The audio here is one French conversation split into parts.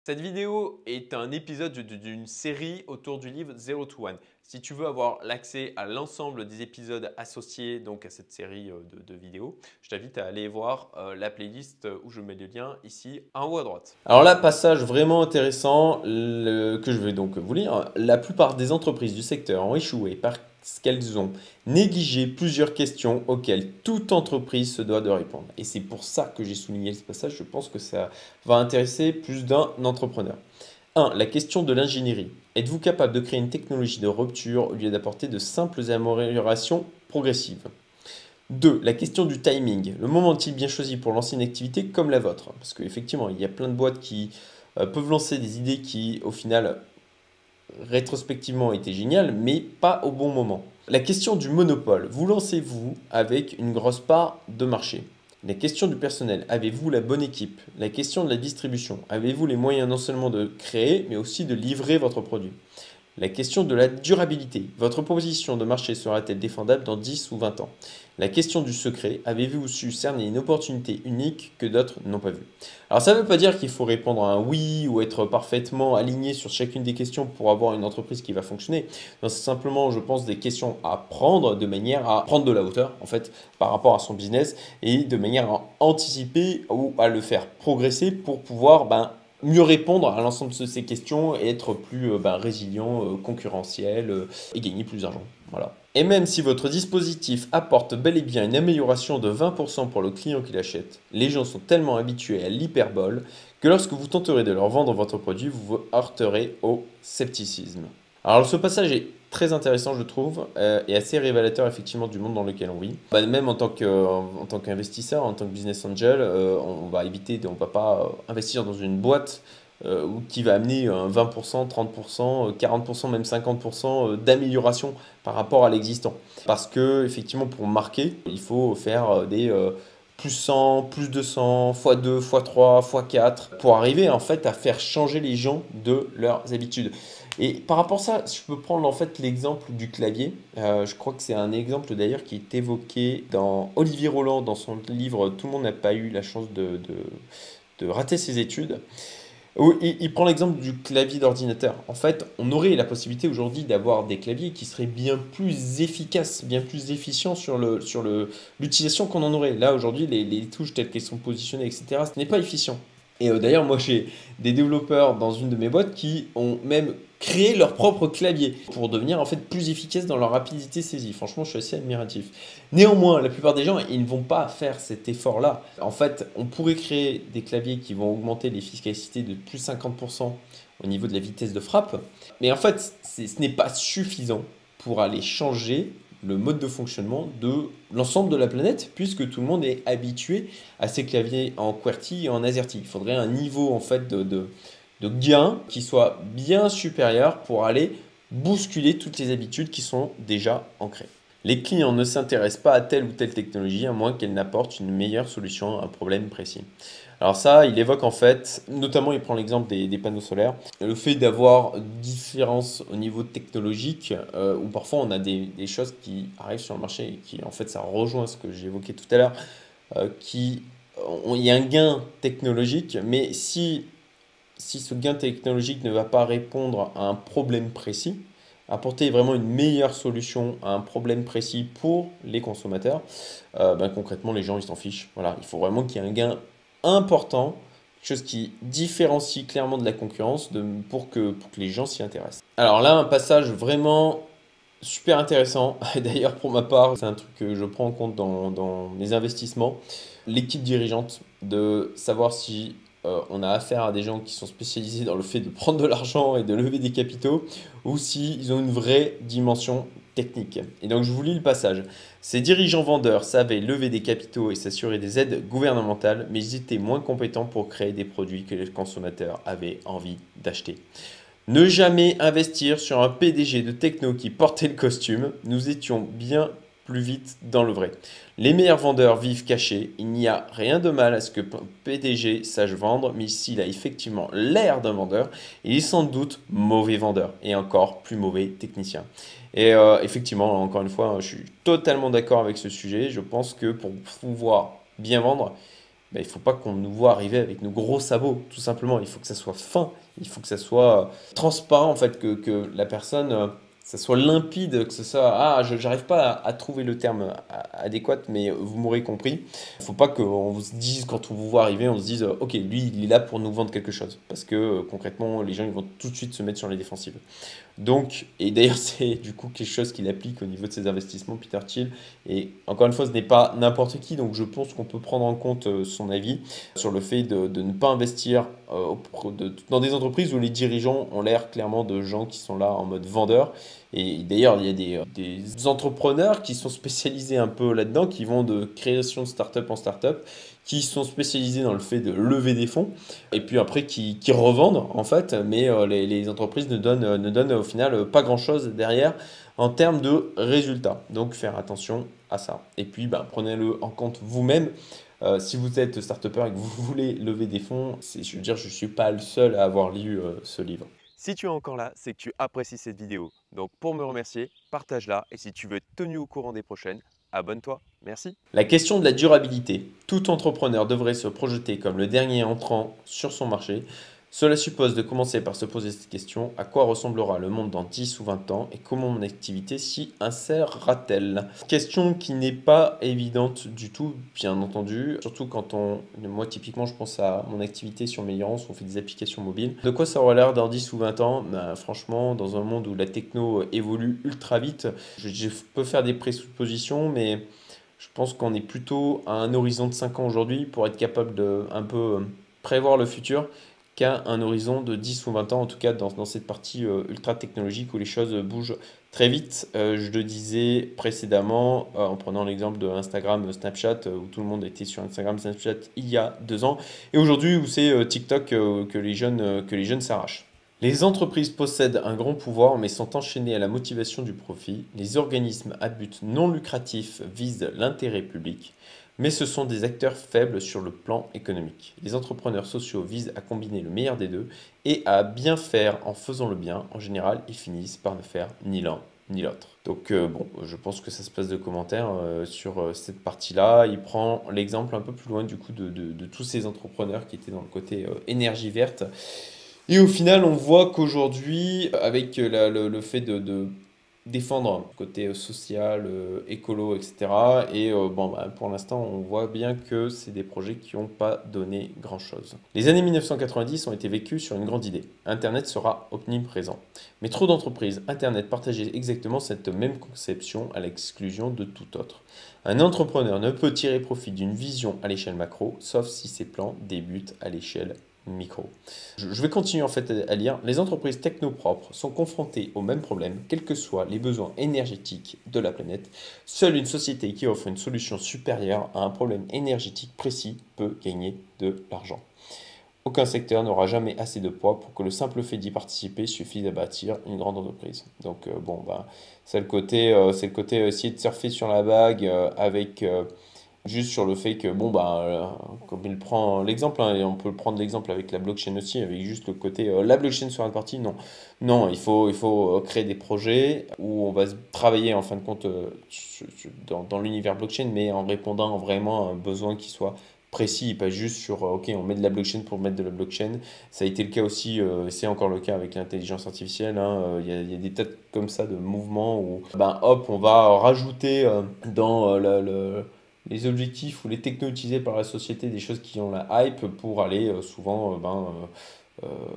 Cette vidéo est un épisode d'une série autour du livre Zero to One. Si tu veux avoir l'accès à l'ensemble des épisodes associés donc à cette série de vidéos, je t'invite à aller voir la playlist où je mets le lien ici en haut à droite. Alors là, passage vraiment intéressant que je vais donc vous lire. La plupart des entreprises du secteur ont échoué parce qu'elles ont négligé plusieurs questions auxquelles toute entreprise se doit de répondre. Et c'est pour ça que j'ai souligné ce passage. Je pense que ça va intéresser plus d'un entrepreneur. 1. La question de l'ingénierie. Êtes-vous capable de créer une technologie de rupture au lieu d'apporter de simples améliorations progressives? 2. La question du timing. Le moment est-il bien choisi pour lancer une activité comme la vôtre? Parce qu'effectivement, il y a plein de boîtes qui peuvent lancer des idées qui, au final, rétrospectivement étaient géniales, mais pas au bon moment. La question du monopole. Vous lancez-vous avec une grosse part de marché? La question du personnel. Avez-vous la bonne équipe? La question de la distribution. Avez-vous les moyens non seulement de créer, mais aussi de livrer votre produit? La question de la durabilité. Votre proposition de marché sera-t-elle défendable dans 10 ou 20 ans? La question du secret. Avez-vous su cerner une opportunité unique que d'autres n'ont pas vue? Alors ça ne veut pas dire qu'il faut répondre à un oui ou être parfaitement aligné sur chacune des questions pour avoir une entreprise qui va fonctionner. Non, c'est simplement, je pense, des questions à prendre de manière à prendre de la hauteur, en fait, par rapport à son business et de manière à anticiper ou à le faire progresser pour pouvoir mieux répondre à l'ensemble de ces questions et être plus résilient, concurrentiel et gagner plus d'argent. Voilà. Et même si votre dispositif apporte bel et bien une amélioration de 20% pour le client qui l'achète, les gens sont tellement habitués à l'hyperbole que lorsque vous tenterez de leur vendre votre produit, vous vous heurterez au scepticisme. Alors ce passage est très intéressant, je trouve, et assez révélateur effectivement du monde dans lequel on vit. Même en tant qu'investisseur, en tant que business angel, on va éviter, on ne va pas investir dans une boîte qui va amener un 20%, 30%, 40%, même 50% d'amélioration par rapport à l'existant. Parce que effectivement, pour marquer, il faut faire des plus 100, plus 200, x2, x3, x4, pour arriver en fait à faire changer les gens de leurs habitudes. Et par rapport à ça, je peux prendre en fait l'exemple du clavier. Je crois que c'est un exemple d'ailleurs qui est évoqué dans Olivier Roland dans son livre Tout le monde n'a pas eu la chance de rater ses études. Où il prend l'exemple du clavier d'ordinateur. En fait, on aurait la possibilité aujourd'hui d'avoir des claviers qui seraient bien plus efficaces, bien plus efficients l'utilisation qu'on en aurait. Là, aujourd'hui, les touches telles qu'elles sont positionnées, etc., ce n'est pas efficient. Et d'ailleurs, moi, j'ai des développeurs dans une de mes boîtes qui ont même créé leur propre clavier pour devenir en fait plus efficaces dans leur rapidité saisie. Franchement, je suis assez admiratif. Néanmoins, la plupart des gens, ils ne vont pas faire cet effort-là. En fait, on pourrait créer des claviers qui vont augmenter l'efficacité de plus 50% au niveau de la vitesse de frappe. Mais en fait, ce n'est pas suffisant pour aller changer le mode de fonctionnement de l'ensemble de la planète, puisque tout le monde est habitué à ces claviers en QWERTY et en AZERTY. Il faudrait un niveau en fait de gain qui soit bien supérieur pour aller bousculer toutes les habitudes qui sont déjà ancrées. Les clients ne s'intéressent pas à telle ou telle technologie à moins qu'elle n'apporte une meilleure solution à un problème précis. Alors ça, il évoque en fait, notamment il prend l'exemple des panneaux solaires, le fait d'avoir différence au niveau technologique, où parfois on a des choses qui arrivent sur le marché et qui en fait ça rejoint ce que j'ai évoqué tout à l'heure, il y a un gain technologique, mais si ce gain technologique ne va pas répondre à un problème précis, apporter vraiment une meilleure solution à un problème précis pour les consommateurs, concrètement les gens ils s'en fichent. Voilà, il faut vraiment qu'il y ait un gain important, quelque chose qui différencie clairement de la concurrence pour que les gens s'y intéressent. Alors là, un passage vraiment super intéressant. D'ailleurs, pour ma part, c'est un truc que je prends en compte dans mes investissements. L'équipe dirigeante, de savoir si on a affaire à des gens qui sont spécialisés dans le fait de prendre de l'argent et de lever des capitaux, ou s'ils ont une vraie dimension technique. Et donc, je vous lis le passage. Ces dirigeants vendeurs savaient lever des capitaux et s'assurer des aides gouvernementales, mais ils étaient moins compétents pour créer des produits que les consommateurs avaient envie d'acheter. Ne jamais investir sur un PDG de techno qui portait le costume, nous étions bien plus vite dans le vrai. Les meilleurs vendeurs vivent cachés, il n'y a rien de mal à ce que PDG sache vendre, mais s'il a effectivement l'air d'un vendeur, il est sans doute mauvais vendeur et encore plus mauvais technicien. Et effectivement, encore une fois, je suis totalement d'accord avec ce sujet. Je pense que pour pouvoir bien vendre, il ne faut pas qu'on nous voit arriver avec nos gros sabots, tout simplement. Il faut que ça soit fin, il faut que ça soit transparent, en fait, que la personne, ça soit limpide, que ce soit... Ah, je n'arrive pas à trouver le terme adéquat, mais vous m'aurez compris. Il ne faut pas qu'on se dise, quand on vous voit arriver, on se dise, ok, lui, il est là pour nous vendre quelque chose. Parce que concrètement, les gens, ils vont tout de suite se mettre sur les défensives. Donc, et d'ailleurs, c'est du coup quelque chose qu'il applique au niveau de ses investissements, Peter Thiel. Et encore une fois, ce n'est pas n'importe qui, donc je pense qu'on peut prendre en compte son avis sur le fait de ne pas investir dans des entreprises où les dirigeants ont l'air clairement de gens qui sont là en mode vendeur. Et d'ailleurs, il y a des entrepreneurs qui sont spécialisés un peu là-dedans, qui vont de création de start-up en start-up, qui sont spécialisés dans le fait de lever des fonds, et puis après qui revendent en fait, mais les entreprises ne donnent au final pas grand-chose derrière en termes de résultats. Donc faire attention à ça. Et puis prenez-le en compte vous-même. Si vous êtes start-upper et que vous voulez lever des fonds, je veux dire, je ne suis pas le seul à avoir lu ce livre. Si tu es encore là, c'est que tu apprécies cette vidéo. Donc pour me remercier, partage-la et si tu veux être tenu au courant des prochaines, abonne-toi. Merci. La question de la durabilité. Tout entrepreneur devrait se projeter comme le dernier entrant sur son marché. Cela suppose de commencer par se poser cette question: à quoi ressemblera le monde dans 10 ou 20 ans et comment mon activité s'y insérera-t-elle? Question qui n'est pas évidente du tout, bien entendu, surtout moi typiquement je pense à mon activité sur Meillance, on fait des applications mobiles. De quoi ça aura l'air dans 10 ou 20 ans? Franchement, dans un monde où la techno évolue ultra vite, je peux faire des présuppositions, mais je pense qu'on est plutôt à un horizon de 5 ans aujourd'hui pour être capable de un peu prévoir le futur qu'à un horizon de 10 ou 20 ans, en tout cas dans cette partie ultra technologique où les choses bougent très vite. Je le disais précédemment en prenant l'exemple de Instagram, Snapchat, où tout le monde était sur Instagram, Snapchat il y a 2 ans, et aujourd'hui où c'est TikTok que les jeunes s'arrachent. Les entreprises possèdent un grand pouvoir mais sont enchaînées à la motivation du profit. Les organismes à but non lucratif visent l'intérêt public, mais ce sont des acteurs faibles sur le plan économique. Les entrepreneurs sociaux visent à combiner le meilleur des deux et à bien faire en faisant le bien. En général, ils finissent par ne faire ni l'un ni l'autre. Donc je pense que ça se passe de commentaires sur cette partie-là. Il prend l'exemple un peu plus loin du coup de tous ces entrepreneurs qui étaient dans le côté énergie verte. Et au final, on voit qu'aujourd'hui, avec le fait de défendre le côté social, écolo, etc. Et pour l'instant, on voit bien que c'est des projets qui n'ont pas donné grand-chose. Les années 1990 ont été vécues sur une grande idée. Internet sera omniprésent. Mais trop d'entreprises Internet partageaient exactement cette même conception à l'exclusion de tout autre. Un entrepreneur ne peut tirer profit d'une vision à l'échelle macro, sauf si ses plans débutent à l'échelle micro. Je vais continuer en fait à lire. Les entreprises technopropres sont confrontées au même problème, quels que soient les besoins énergétiques de la planète. Seule une société qui offre une solution supérieure à un problème énergétique précis peut gagner de l'argent. Aucun secteur n'aura jamais assez de poids pour que le simple fait d'y participer suffise à bâtir une grande entreprise. Donc c'est le côté essayer de surfer sur la vague avec juste sur le fait que, comme il prend l'exemple, hein, et on peut prendre l'exemple avec la blockchain aussi, avec juste le côté la blockchain sur une partie, non. Non, il faut créer des projets où on va travailler en fin de compte dans l'univers blockchain, mais en répondant vraiment à un besoin qui soit précis, pas juste sur ok, on met de la blockchain pour mettre de la blockchain. Ça a été le cas aussi, c'est encore le cas avec l'intelligence artificielle, hein. Il y a des tas comme ça de mouvements où hop, on va rajouter dans les objectifs ou les technos utilisés par la société, des choses qui ont la hype pour aller souvent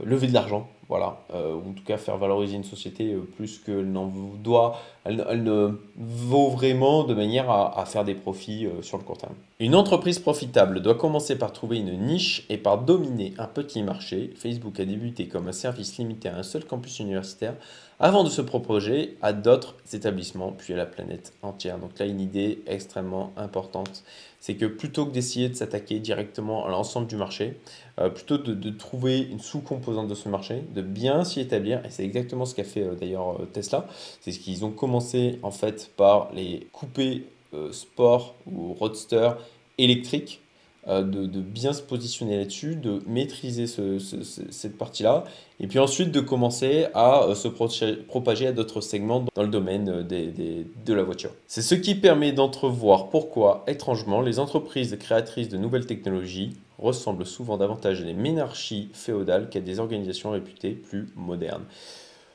lever de l'argent, voilà, ou en tout cas faire valoriser une société plus qu'elle n'en doit, elle ne vaut vraiment de manière à faire des profits sur le court terme. Une entreprise profitable doit commencer par trouver une niche et par dominer un petit marché. Facebook a débuté comme un service limité à un seul campus universitaire avant de se propager à d'autres établissements, puis à la planète entière. Donc là, une idée extrêmement importante, c'est que plutôt que d'essayer de s'attaquer directement à l'ensemble du marché, plutôt de trouver une sous-composante de ce marché, de bien s'y établir, et c'est exactement ce qu'a fait d'ailleurs Tesla, c'est ce qu'ils ont commencé en fait par les coupés sport ou roadster électriques, de bien se positionner là-dessus, de maîtriser cette partie-là, et puis ensuite de commencer à se propager à d'autres segments dans le domaine de la voiture. C'est ce qui permet d'entrevoir pourquoi, étrangement, les entreprises créatrices de nouvelles technologies ressemblent souvent davantage à des monarchies féodales qu'à des organisations réputées plus modernes.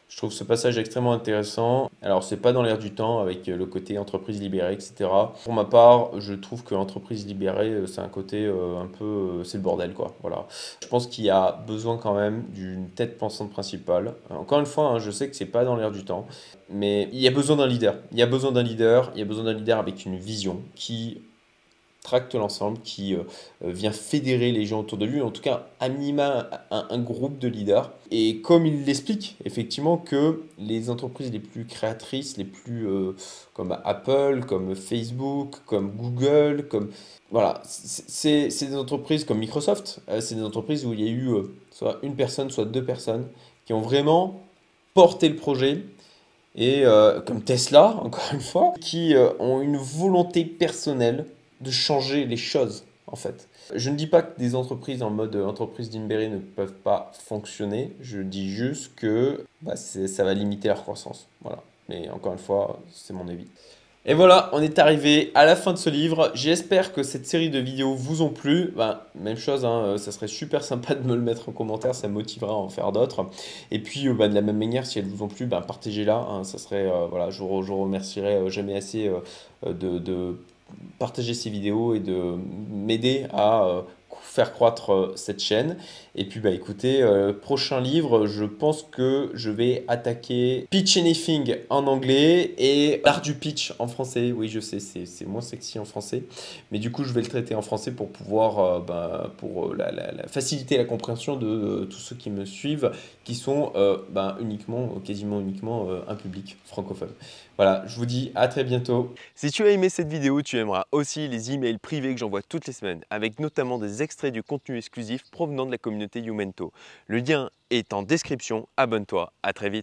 Je trouve ce passage extrêmement intéressant. Alors, c'est pas dans l'air du temps avec le côté entreprise libérée, etc. Pour ma part, je trouve que entreprise libérée, c'est un côté un peu, c'est le bordel, quoi. Voilà. Je pense qu'il y a besoin quand même d'une tête pensante principale. Encore une fois, hein, je sais que c'est pas dans l'air du temps, mais il y a besoin d'un leader. Il y a besoin d'un leader. Il y a besoin d'un leader avec une vision qui tracte l'ensemble, qui vient fédérer les gens autour de lui, en tout cas à minima un groupe de leaders. Et comme il l'explique, effectivement, que les entreprises les plus créatrices, les plus comme Apple, comme Facebook, comme Google, comme voilà, c'est des entreprises comme Microsoft, c'est des entreprises où il y a eu soit une personne, soit deux personnes qui ont vraiment porté le projet et comme Tesla, encore une fois, qui ont une volonté personnelle de changer les choses, en fait. Je ne dis pas que des entreprises en mode entreprise d'Imberi ne peuvent pas fonctionner, je dis juste que bah, ça va limiter leur croissance. Voilà. Mais encore une fois, c'est mon avis. Et voilà, on est arrivé à la fin de ce livre. J'espère que cette série de vidéos vous ont plu. Ben, même chose, hein, ça serait super sympa de me le mettre en commentaire, ça me motivera à en faire d'autres. Et puis, ben, de la même manière, si elles vous ont plu, ben, partagez-la. Hein, ça serait, voilà, je vous remercierai jamais assez de partager ces vidéos et de m'aider à faire croître cette chaîne. Et puis bah écoutez, prochain livre, je pense que je vais attaquer Pitch Anything en anglais et l'art du pitch en français. Oui, je sais, c'est moins sexy en français, mais du coup je vais le traiter en français pour pouvoir pour faciliter la compréhension de tous ceux qui me suivent, qui sont uniquement, quasiment uniquement un public francophone. Voilà, je vous dis à très bientôt. Si tu as aimé cette vidéo, tu aimeras aussi les emails privés que j'envoie toutes les semaines, avec notamment des extraits du contenu exclusif provenant de la communauté Youmento. Le lien est en description, abonne-toi, à très vite.